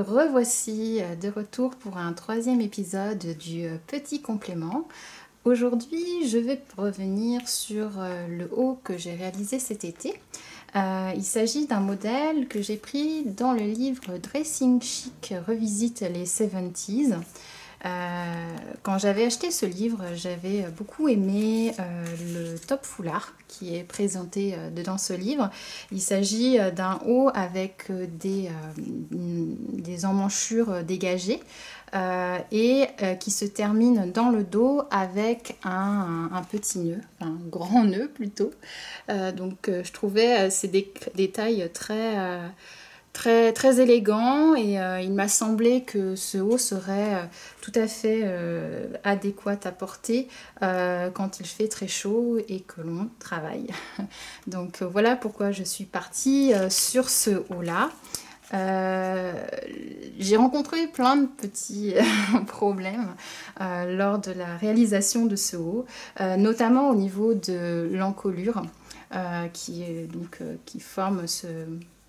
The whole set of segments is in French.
revoici de retour pour un troisième épisode du petit complément. Aujourd'hui, je vais revenir sur le haut que j'ai réalisé cet été. Il s'agit d'un modèle que j'ai pris dans le livre Dressing Chic revisite les 70s. Quand j'avais acheté ce livre, j'avais beaucoup aimé le top foulard qui est présenté dans ce livre. Il s'agit d'un haut avec des emmanchures dégagées et qui se termine dans le dos avec un petit nœud, un grand nœud plutôt. Donc je trouvais ces détails très élégant et il m'a semblé que ce haut serait tout à fait adéquat à porter quand il fait très chaud et que l'on travaille. Donc voilà pourquoi je suis partie sur ce haut-là. J'ai rencontré plein de petits problèmes lors de la réalisation de ce haut, notamment au niveau de l'encolure qui forme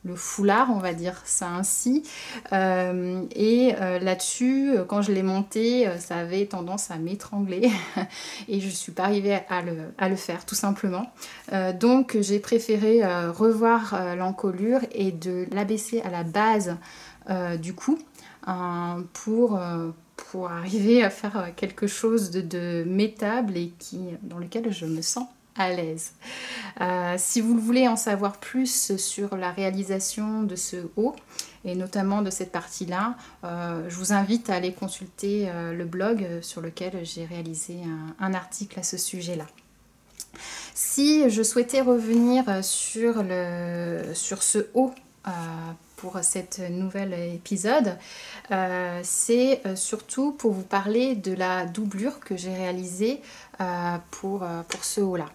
le foulard, on va dire ça ainsi. Là-dessus, quand je l'ai monté, ça avait tendance à m'étrangler et je ne suis pas arrivée à le faire, tout simplement. Donc, j'ai préféré revoir l'encolure et de l'abaisser à la base du cou pour arriver à faire quelque chose de mettable et dans lequel je me sens à l'aise. Si vous voulez en savoir plus sur la réalisation de ce haut et notamment de cette partie-là, je vous invite à aller consulter le blog sur lequel j'ai réalisé un article à ce sujet-là. Si je souhaitais revenir sur ce haut pour cet nouvel épisode, c'est surtout pour vous parler de la doublure que j'ai réalisée pour ce haut-là.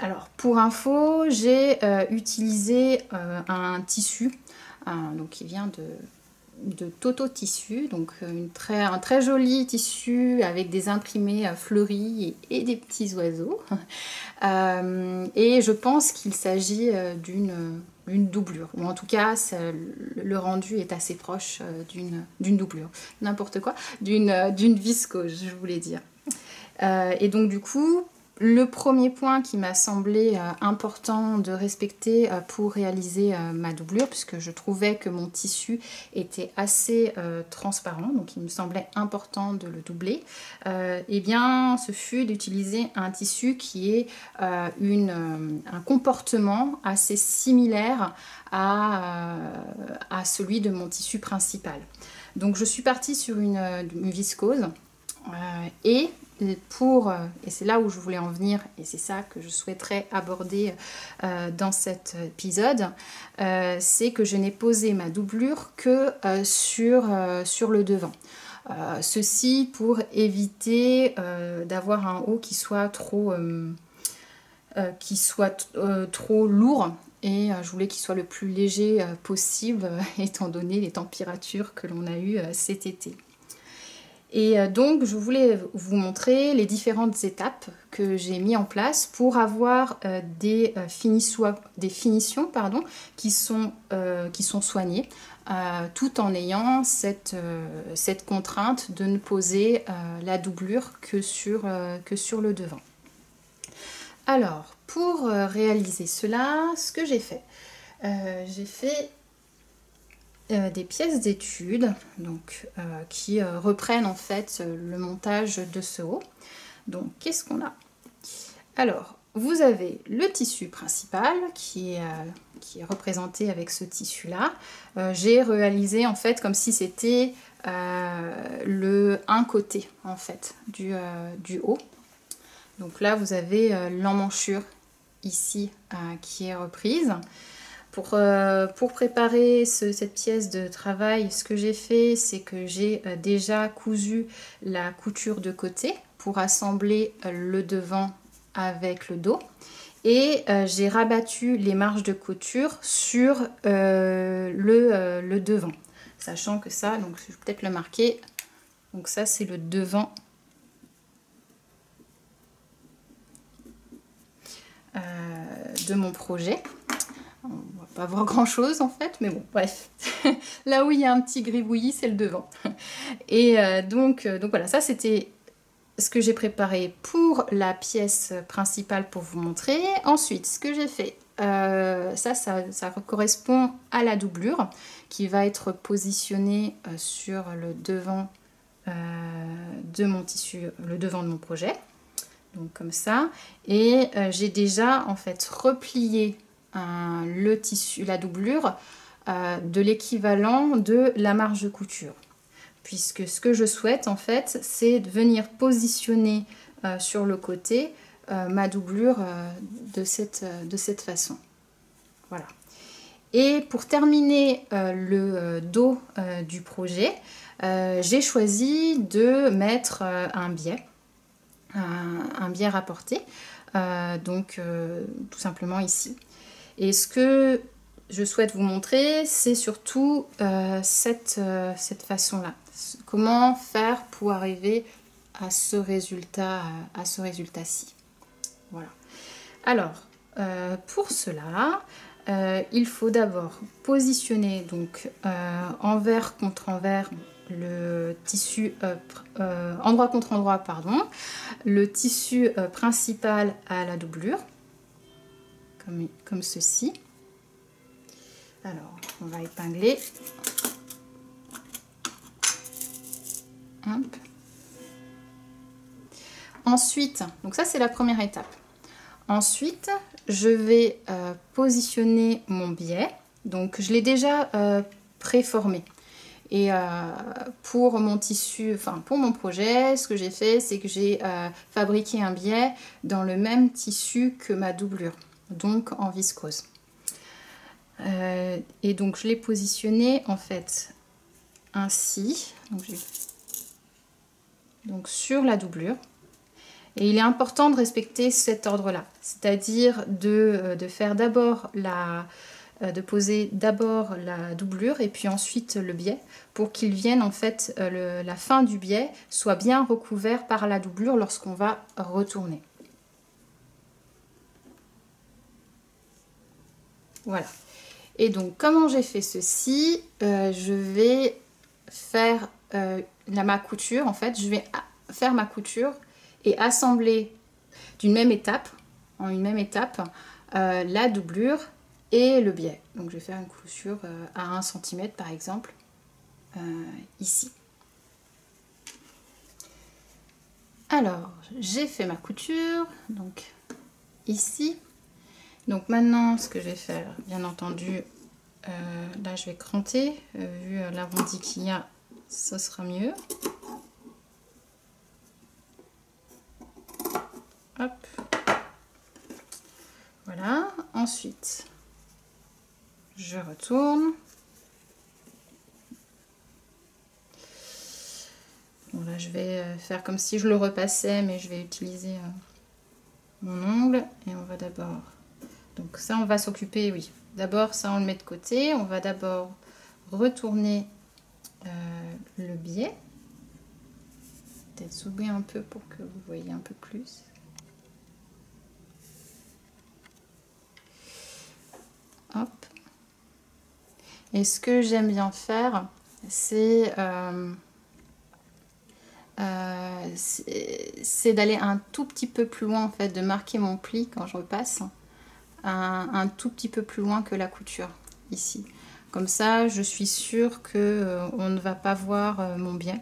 Alors pour info, j'ai utilisé un tissu donc qui vient de Toto Tissu, donc un très joli tissu avec des imprimés fleuris et des petits oiseaux. Et je pense qu'il s'agit d'une doublure, ou en tout cas le rendu est assez proche d'une doublure, n'importe quoi, d'une viscose, je voulais dire. Et donc du coup, le premier point qui m'a semblé important de respecter pour réaliser ma doublure, puisque je trouvais que mon tissu était assez transparent, donc il me semblait important de le doubler, et bien ce fut d'utiliser un tissu qui est un comportement assez similaire à celui de mon tissu principal. Donc je suis partie sur une viscose et c'est là où je voulais en venir et c'est ça que je souhaiterais aborder dans cet épisode, c'est que je n'ai posé ma doublure que sur le devant. Ceci pour éviter d'avoir un haut qui soit trop lourd. Et je voulais qu'il soit le plus léger possible étant donné les températures que l'on a eues cet été. Et donc je voulais vous montrer les différentes étapes que j'ai mis en place pour avoir des finitions qui sont soignées, tout en ayant cette contrainte de ne poser la doublure que sur le devant. Alors, pour réaliser cela, ce que j'ai fait des pièces d'études qui reprennent en fait le montage de ce haut. Donc qu'est-ce qu'on a? Alors vous avez le tissu principal qui est représenté avec ce tissu là. J'ai réalisé en fait comme si c'était un côté en fait du haut. Donc là vous avez l'emmanchure ici qui est reprise. Pour préparer cette pièce de travail, ce que j'ai fait, c'est que j'ai déjà cousu la couture de côté pour assembler le devant avec le dos. Et j'ai rabattu les marges de couture sur le devant. Sachant que ça, donc je vais peut-être le marquer, donc ça c'est le devant de mon projet. On va pas voir grand chose en fait, mais bon, bref. Là où il y a un petit gribouillis, c'est le devant. Et donc voilà, ça c'était ce que j'ai préparé pour la pièce principale pour vous montrer. Ensuite, ce que j'ai fait, ça correspond à la doublure qui va être positionnée sur le devant de mon tissu, le devant de mon projet. Donc comme ça. Et j'ai déjà en fait replié le tissu, la doublure de l'équivalent de la marge de couture. Puisque ce que je souhaite en fait, c'est de venir positionner sur le côté ma doublure de cette façon. Voilà. Et pour terminer le dos du projet, j'ai choisi de mettre un biais rapporté, tout simplement ici. Et ce que je souhaite vous montrer, c'est surtout cette façon-là. Comment faire pour arriver à ce résultat-ci. Voilà. Alors, pour cela, il faut d'abord positionner donc envers contre envers le tissu, endroit contre endroit, pardon, le tissu principal à la doublure, comme ceci. Alors, on va épingler. Hop. Ensuite, donc ça c'est la première étape. Ensuite, je vais positionner mon biais. Donc, je l'ai déjà préformé. Et pour mon tissu, enfin pour mon projet, ce que j'ai fait, c'est que j'ai fabriqué un biais dans le même tissu que ma doublure, donc en viscose. Et donc je l'ai positionné en fait ainsi, donc sur la doublure. Et il est important de respecter cet ordre-là, c'est-à-dire de faire d'abord de poser d'abord la doublure et puis ensuite le biais pour qu'il vienne en fait, la fin du biais soit bien recouvert par la doublure lorsqu'on va retourner. Voilà. Et donc comment j'ai fait ceci, je vais faire ma couture, en fait je vais faire ma couture et assembler en une même étape, la doublure et le biais. Donc je vais faire une couture à 1 cm par exemple, ici. Alors, j'ai fait ma couture, donc ici. Donc maintenant, ce que je vais faire, bien entendu, là je vais cranter, vu l'arrondi qu'il y a, ce sera mieux. Hop. Voilà, ensuite, je retourne. Bon là, je vais faire comme si je le repassais, mais je vais utiliser mon ongle. Et on va d'abord... Donc ça, on va s'occuper, oui. D'abord, ça, on le met de côté. On va d'abord retourner le biais. Peut-être zoomer un peu pour que vous voyez un peu plus. Hop. Et ce que j'aime bien faire, c'est d'aller un tout petit peu plus loin, en fait, de marquer mon pli quand je repasse, un tout petit peu plus loin que la couture, ici. Comme ça, je suis sûre que on ne va pas voir mon biais,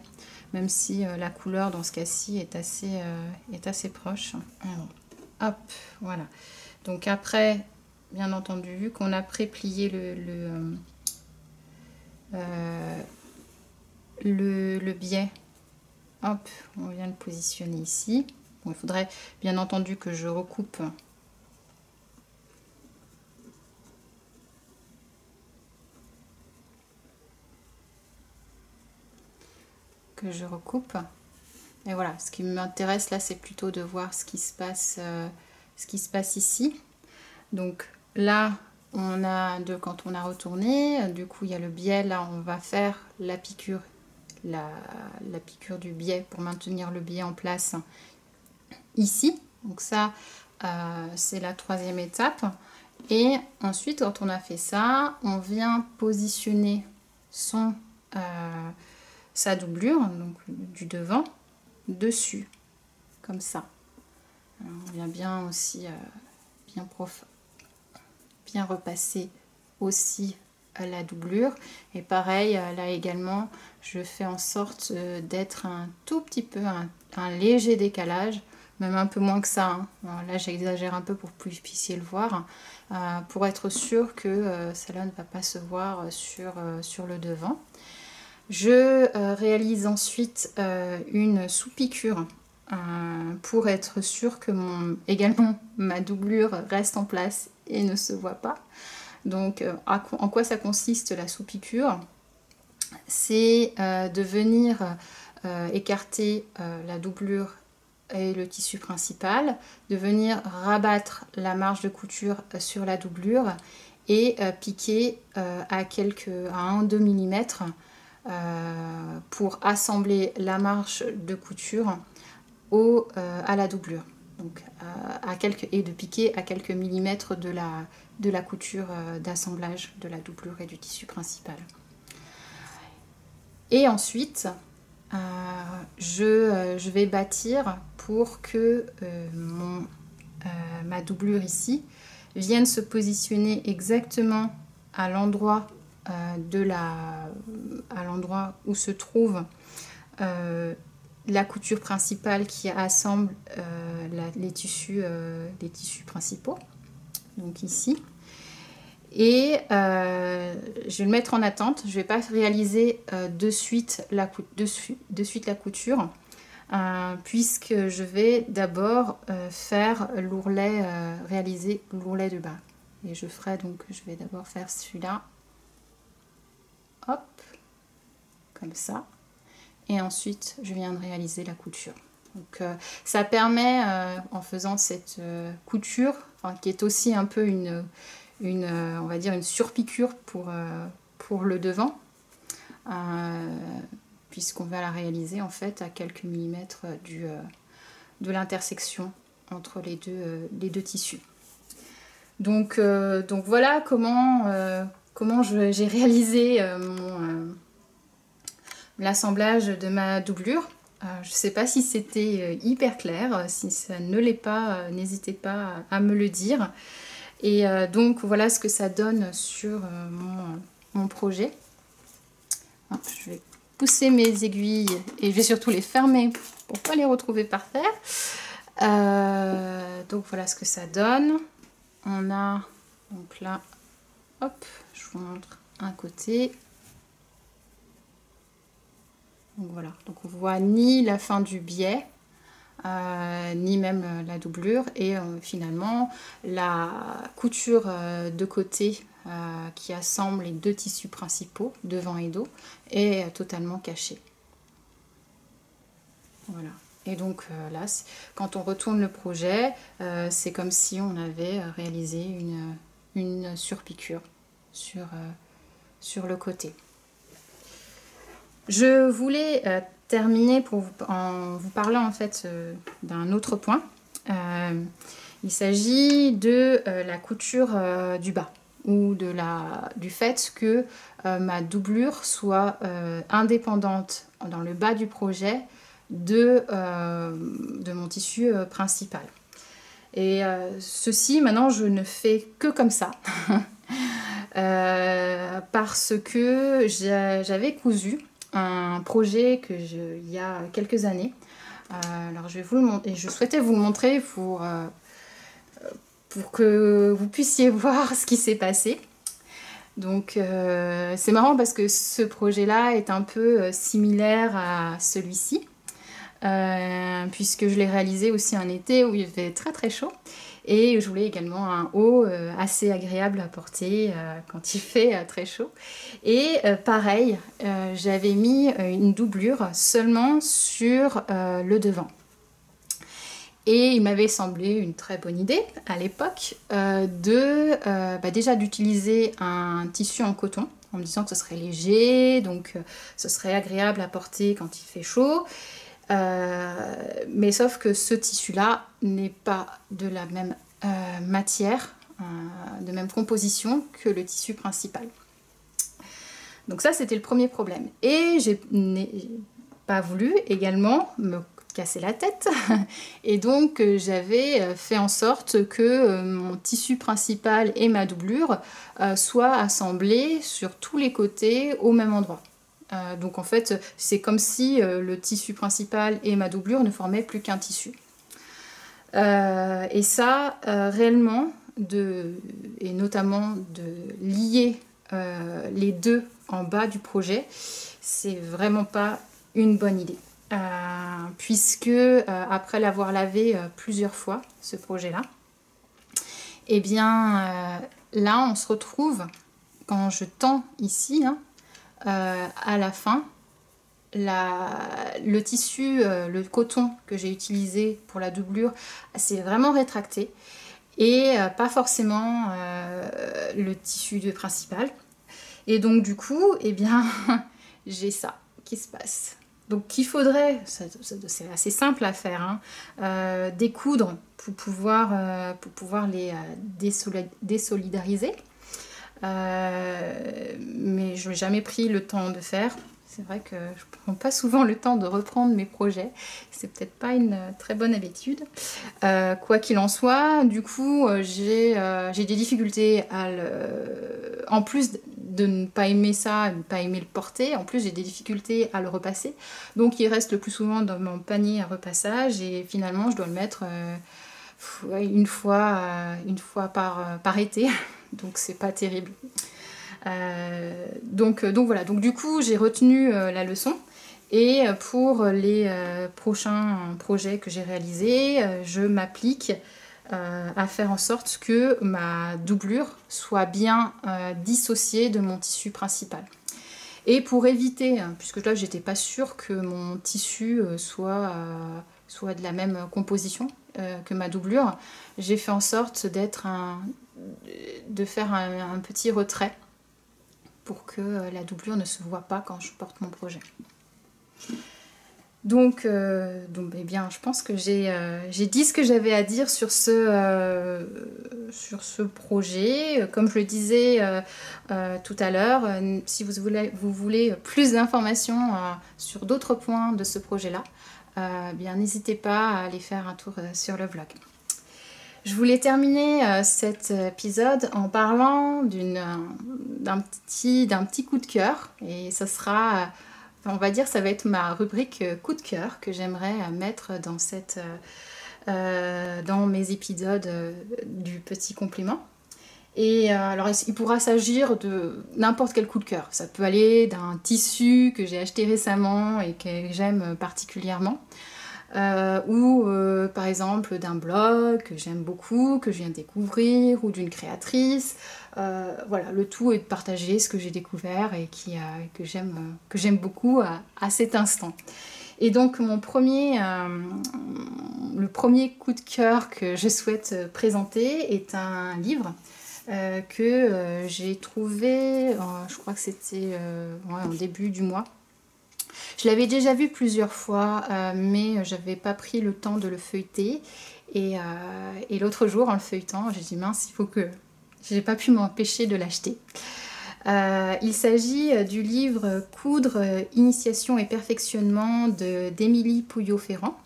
même si la couleur, dans ce cas-ci, est assez proche. Alors, hop, voilà. Donc après... Bien entendu, vu qu'on a pré-plié le biais, hop, on vient le positionner ici. Bon, il faudrait bien entendu que je recoupe Et voilà, ce qui m'intéresse là, c'est plutôt de voir ce qui se passe ici. Donc là, quand on a retourné, du coup il y a le biais, là on va faire la piqûre, la piqûre du biais pour maintenir le biais en place ici. Donc ça, c'est la 3e étape. Et ensuite, quand on a fait ça, on vient positionner sa doublure, donc du devant, dessus, comme ça. Alors, on vient bien aussi bien repasser aussi la doublure. Et pareil, là également, je fais en sorte d'être un tout petit peu, un léger décalage, même un peu moins que ça. Hein. Alors là, j'exagère un peu pour que vous puissiez le voir, pour être sûr que cela ne va pas se voir sur le devant. Je réalise ensuite une sous-piqûre pour être sûr que également ma doublure reste en place et ne se voit pas. Donc en quoi ça consiste la sous-piqûre? C'est de venir écarter la doublure et le tissu principal, de venir rabattre la marge de couture sur la doublure et piquer à 1-2 mm pour assembler la marge de couture à la doublure. Donc, et de piquer à quelques millimètres de la couture d'assemblage de la doublure et du tissu principal. Et ensuite, je vais bâtir pour que ma doublure ici vienne se positionner exactement à l'endroit où se trouve la couture principale qui assemble les tissus principaux, donc ici. Et je vais le mettre en attente, je ne vais pas réaliser de suite la couture, puisque je vais d'abord réaliser l'ourlet de bas. Et je vais d'abord faire celui-là, hop, comme ça. Et ensuite, je viens de réaliser la couture. Donc, ça permet, en faisant cette couture, qui est aussi un peu on va dire une surpiqûre pour le devant, puisqu'on va la réaliser en fait à quelques millimètres de l'intersection entre les deux tissus. Donc voilà comment j'ai réalisé l'assemblage de ma doublure. Je ne sais pas si c'était hyper clair, si ça ne l'est pas, n'hésitez pas à me le dire. Et donc voilà ce que ça donne sur mon projet. Hop, je vais pousser mes aiguilles et je vais surtout les fermer pour ne pas les retrouver par terre. Donc voilà ce que ça donne. On a donc là, hop, je vous montre un côté. Donc voilà, donc on voit ni la fin du biais, ni même la doublure, et finalement la couture de côté qui assemble les deux tissus principaux, devant et dos, est totalement cachée. Voilà. Et donc là, quand on retourne le projet, c'est comme si on avait réalisé une surpiqûre sur le côté. Je voulais terminer en vous parlant en fait d'un autre point. Il s'agit de la couture du bas, ou du fait que ma doublure soit indépendante dans le bas du projet de mon tissu principal. Et ceci, maintenant, je ne fais que comme ça. Parce que j'avais cousu un projet il y a quelques années. Alors je vais vous le montrer, et je souhaitais vous le montrer pour que vous puissiez voir ce qui s'est passé. Donc c'est marrant parce que ce projet-là est un peu similaire à celui-ci, puisque je l'ai réalisé aussi un été où il fait très très chaud. Et je voulais également un haut assez agréable à porter quand il fait très chaud. Et pareil, j'avais mis une doublure seulement sur le devant. Et il m'avait semblé une très bonne idée à l'époque déjà d'utiliser un tissu en coton, en me disant que ce serait léger, donc ce serait agréable à porter quand il fait chaud. Mais sauf que ce tissu-là n'est pas de la même matière de même composition que le tissu principal. Donc ça, c'était le premier problème. Et je n'ai pas voulu également me casser la tête. Et donc, j'avais fait en sorte que mon tissu principal et ma doublure soient assemblés sur tous les côtés au même endroit. Donc en fait, c'est comme si le tissu principal et ma doublure ne formaient plus qu'un tissu. Et ça, réellement, et notamment de lier les deux en bas du projet, c'est vraiment pas une bonne idée. Puisque après l'avoir lavé plusieurs fois, ce projet-là, eh bien là on se retrouve, quand je tends ici, hein, à la fin, le tissu, le coton que j'ai utilisé pour la doublure, s'est vraiment rétracté et pas forcément le tissu principal. Et donc du coup, eh bien, j'ai ça qui se passe. Donc il faudrait, c'est assez simple à faire, hein, découdre pour pouvoir les désolidariser. Mais je n'ai jamais pris le temps de faire. C'est vrai que je ne prends pas souvent le temps de reprendre mes projets. C'est peut-être pas une très bonne habitude. Quoi qu'il en soit, du coup, j'ai des difficultés en plus de ne pas aimer ça, de ne pas aimer le porter, en plus j'ai des difficultés à le repasser. Donc il reste le plus souvent dans mon panier à repassage et finalement je dois le mettre une fois par été. Donc c'est pas terrible. Donc voilà, donc du coup j'ai retenu la leçon et pour les prochains projets que j'ai réalisés, je m'applique à faire en sorte que ma doublure soit bien dissociée de mon tissu principal. Et pour éviter, puisque là j'étais pas sûre que mon tissu soit de la même composition que ma doublure, j'ai fait en sorte de faire un petit retrait pour que la doublure ne se voit pas quand je porte mon projet. Donc eh bien, je pense que j'ai dit ce que j'avais à dire sur ce projet. Comme je le disais tout à l'heure, si vous voulez plus d'informations sur d'autres points de ce projet-là, bien n'hésitez pas à aller faire un tour sur le blog. Je voulais terminer cet épisode en parlant d'un petit coup de cœur, et ça sera, on va dire, ça va être ma rubrique coup de cœur que j'aimerais mettre dans mes épisodes du petit compliment. Et alors il pourra s'agir de n'importe quel coup de cœur. Ça peut aller d'un tissu que j'ai acheté récemment et que j'aime particulièrement. Ou par exemple d'un blog que j'aime beaucoup, que je viens de découvrir, ou d'une créatrice. Voilà, le tout est de partager ce que j'ai découvert et que j'aime beaucoup à cet instant. Et donc le premier coup de cœur que je souhaite présenter est un livre que j'ai trouvé, je crois que c'était en début du mois. Je l'avais déjà vu plusieurs fois, mais j'avais pas pris le temps de le feuilleter. Et l'autre jour, en le feuilletant, j'ai dit mince, il faut que... J'ai pas pu m'empêcher de l'acheter. Il s'agit du livre Coudre, initiation et perfectionnement d'Émilie Pouillot-Ferrand,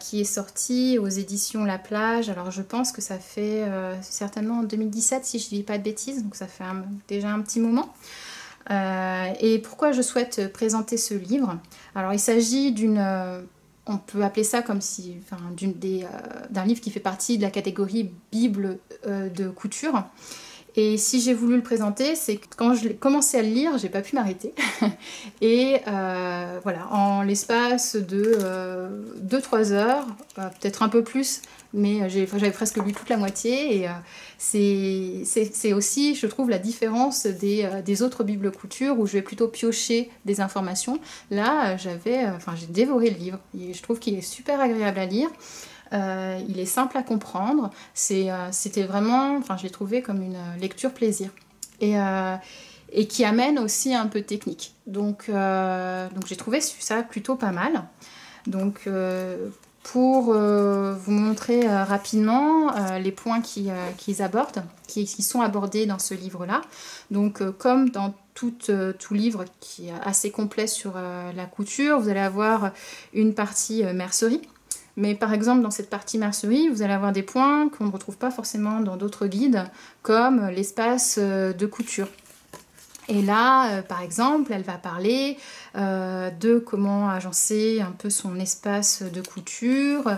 qui est sorti aux éditions La Plage. Alors je pense que ça fait certainement en 2017, si je dis pas de bêtises, donc ça fait déjà un petit moment. Et pourquoi je souhaite présenter ce livre? Alors il s'agit on peut appeler ça comme si, d'un livre qui fait partie de la catégorie Bible de couture. Et si j'ai voulu le présenter, c'est que quand je l'ai commencé à le lire, j'ai pas pu m'arrêter. Et voilà, en l'espace de 2-3 heures, peut-être un peu plus, mais j'avais presque lu toute la moitié. Et c'est aussi, je trouve, la différence des autres bibles couture où je vais plutôt piocher des informations. Là, j'ai dévoré le livre. Et je trouve qu'il est super agréable à lire. Il est simple à comprendre. C'était vraiment, je l'ai trouvé comme une lecture plaisir. Et qui amène aussi un peu de technique. Donc j'ai trouvé ça plutôt pas mal. Donc pour vous montrer rapidement les points qu'ils abordent, qui sont abordés dans ce livre-là. Donc comme dans tout livre qui est assez complet sur la couture, vous allez avoir une partie mercerie. Mais par exemple, dans cette partie mercerie, vous allez avoir des points qu'on ne retrouve pas forcément dans d'autres guides, comme l'espace de couture. Et là, par exemple, elle va parler de comment agencer un peu son espace de couture,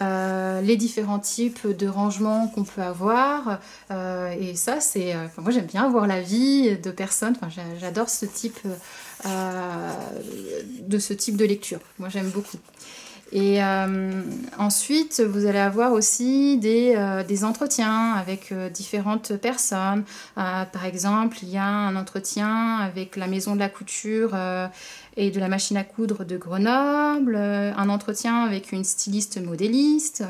les différents types de rangements qu'on peut avoir. Et ça, c'est... moi, j'aime bien voir la vie de personnes. Enfin, j'adore ce type de lecture. Moi, j'aime beaucoup. Et ensuite, vous allez avoir aussi des entretiens avec différentes personnes. Par exemple, il y a un entretien avec la maison de la couture et de la machine à coudre de Grenoble, un entretien avec une styliste modéliste,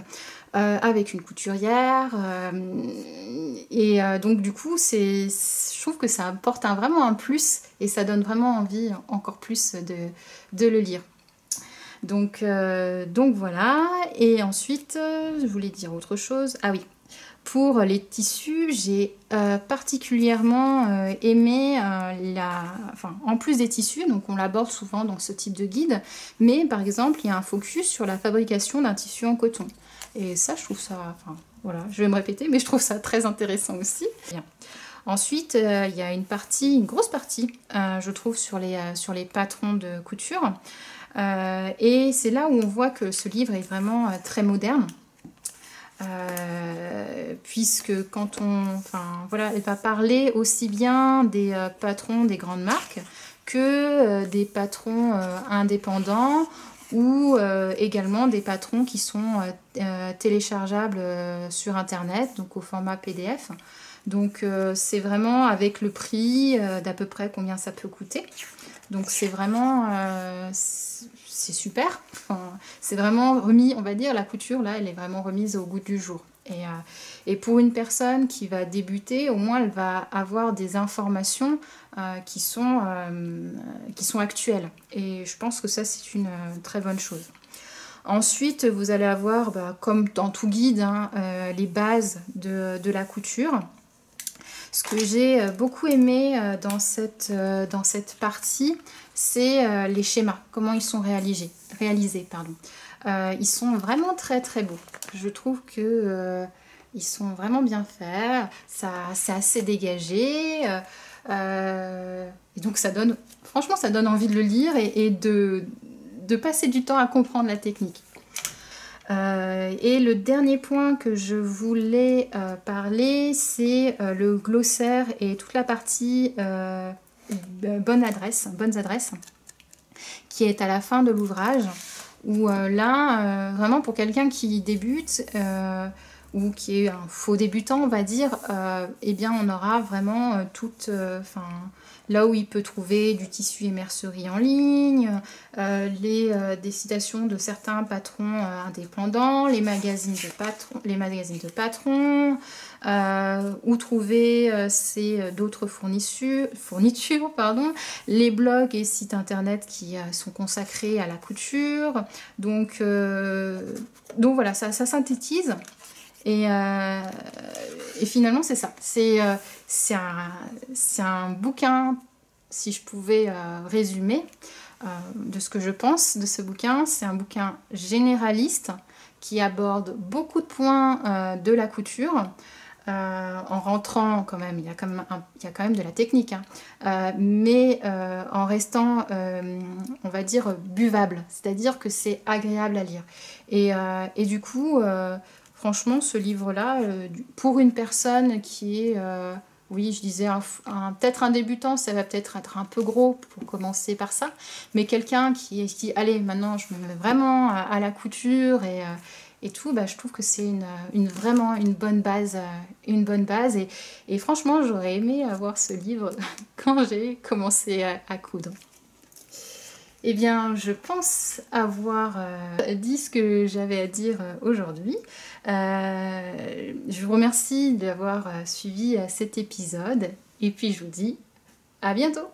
avec une couturière. Donc du coup, je trouve que ça apporte vraiment un plus et ça donne vraiment envie encore plus de le lire. Donc voilà, et ensuite, je voulais dire autre chose. Ah oui, pour les tissus, j'ai particulièrement aimé, en plus des tissus, donc on l'aborde souvent dans ce type de guide, mais par exemple, il y a un focus sur la fabrication d'un tissu en coton. Et ça, je trouve ça, voilà, je vais me répéter, mais je trouve ça très intéressant aussi. Bien. Ensuite, il y a une grosse partie, je trouve, sur les patrons de couture. Et c'est là où on voit que ce livre est vraiment très moderne, puisque elle va parler aussi bien des patrons des grandes marques que des patrons indépendants ou également des patrons qui sont téléchargeables sur internet, donc au format PDF. Donc c'est vraiment avec le prix d'à peu près combien ça peut coûter. Donc c'est vraiment, c'est super. C'est vraiment remis, on va dire, la couture là, elle est vraiment remise au goût du jour. Et pour une personne qui va débuter, au moins elle va avoir des informations qui sont actuelles. Et je pense que ça c'est une très bonne chose. Ensuite, vous allez avoir, comme dans tout guide, les bases de la couture. Ce que j'ai beaucoup aimé dans cette partie, c'est les schémas, comment ils sont réalisés. Ils sont vraiment très très beaux. Je trouve que ils sont vraiment bien faits, c'est assez dégagé. Et donc franchement, ça donne envie de le lire et de passer du temps à comprendre la technique. Et le dernier point que je voulais parler, c'est le glossaire et toute la partie bonnes adresses, qui est à la fin de l'ouvrage, où vraiment pour quelqu'un qui débute ou qui est un faux débutant, on va dire, eh bien on aura vraiment là où il peut trouver du tissu et mercerie en ligne, des citations de certains patrons indépendants, les magazines de patrons, où trouver d'autres fournitures, les blogs et sites internet qui sont consacrés à la couture. Donc voilà, ça synthétise. Et finalement, c'est ça. C'est un bouquin, si je pouvais résumer de ce que je pense de ce bouquin. C'est un bouquin généraliste qui aborde beaucoup de points de la couture. En rentrant quand même, il y a quand même de la technique, mais en restant, on va dire, buvable. C'est-à-dire que c'est agréable à lire. Et du coup... franchement, ce livre-là, pour une personne qui est, oui, je disais, peut-être un débutant, ça va peut-être être un peu gros pour commencer par ça, mais quelqu'un qui allez, maintenant, je me mets vraiment à la couture et tout, je trouve que c'est vraiment une bonne base. Et franchement, j'aurais aimé avoir ce livre quand j'ai commencé à coudre. Eh bien, je pense avoir dit ce que j'avais à dire aujourd'hui. Je vous remercie d'avoir suivi cet épisode et puis je vous dis à bientôt.